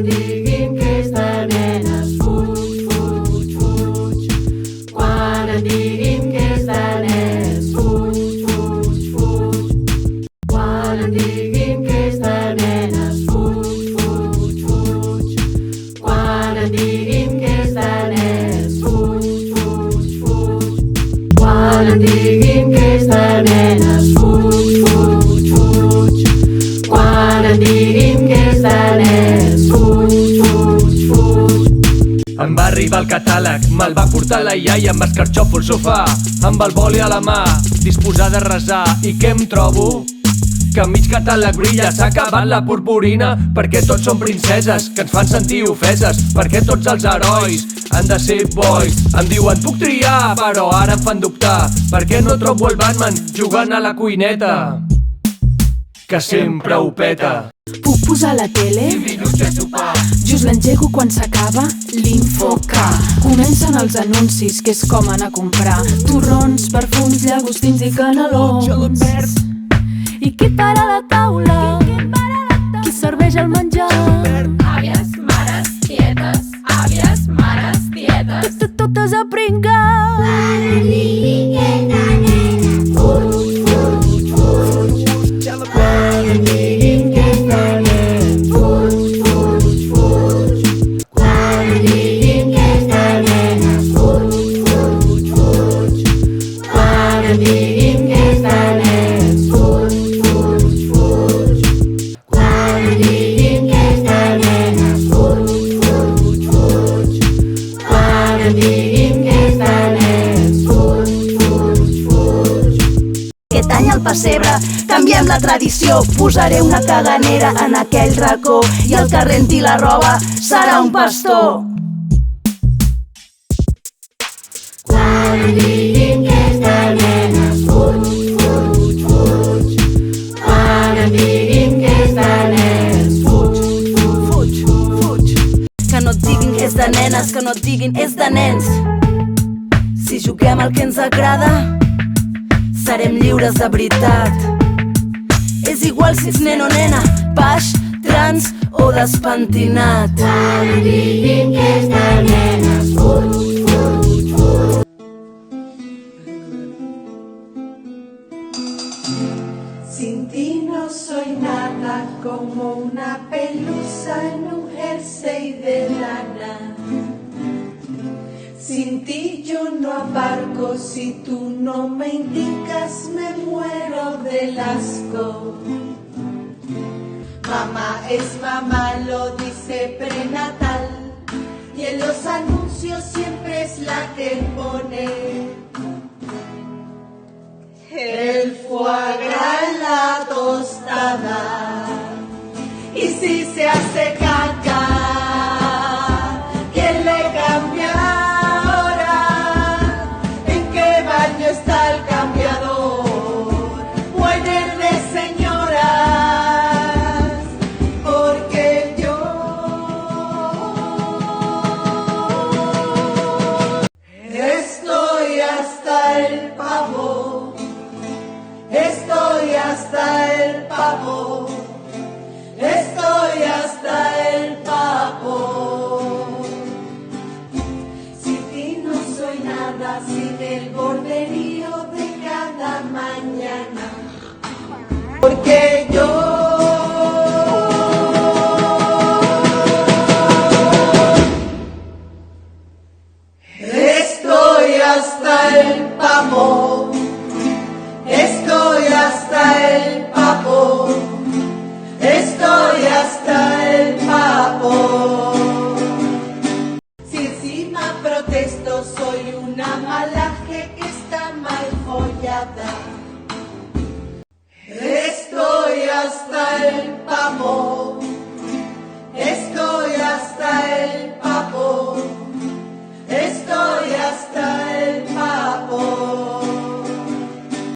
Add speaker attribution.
Speaker 1: em diguin que és de nenes, fuig, fuig, fuig. Quan em diguin que és de nens, fuig, fuig, fuig. Quan em diguin que és de nenes, fuig, fuig, fuig. Quan em diguin que és de nens, fuig, fuig, fuig. Quan em diguin que és de nenes, fuig, fuig, fuig. Quan em diguin que és de nens, fuig, fuig, fuig.
Speaker 2: Em va arribar el catàleg, me'l va portar la iaia amb escarxofo al sofà, amb el boli a la mà, disposada a resar. I què em trobo? Que mig catàleg brilla, s'ha acabat la purpurina, perquè tots són princeses que ens fan sentir ofeses, perquè tots els herois han de ser boys. Em diuen puc triar, però ara em fan dubtar, perquè no trobo el Batman jugant a la cuineta, que sempre ho peta.
Speaker 3: Puc posar la tele?
Speaker 2: 20 minuts de sopar.
Speaker 3: Just l'engego quan s'acaba l'InfoK. Comencen els anuncis, que és com anar a comprar torrons, perfums, llagostins i canelons. I qui para la taula? Qui serveix el menjar?
Speaker 4: Àvies, mares, tietes, àvies, mares, tietes.
Speaker 3: Totes a pringar.
Speaker 5: Aquest any al pessebre canviem la tradició, posaré una caganera en aquell racó i el que renti la roba serà un pastor.
Speaker 1: Quan em diguin que és de nenes, fuig, fuig, fuig. Quan em diguin que és de nens, fuig, fuig, fuig.
Speaker 5: Que no et diguin que és de nenes, que no et diguin és de nens. Si juguem al que ens agrada, serem lliures de veritat. És igual si ets nen o nena, baix, trans o despentinat.
Speaker 1: Quan em diguin que és de nenes, fuig, fuig, fuig.
Speaker 6: Sin ti no soy nada, como una pelusa en un jersey de lana. Sin ti yo no aparco, si tú no me indicas me muero del asco. Mamá es mamá, lo dice prenatal, y en los anuncios siempre es la que pone el foie gras en la tostada. Y si se hace caca, ¿quién le cambia ahora? ¿En qué baño está el cambiador? Buenas de señoras, porque yo estoy hasta el pavo. Estoy hasta el pavo, estoy hasta el pavo. Sin ti no soy nada, sin el borderío de cada mañana, porque yo estoy hasta el pavo.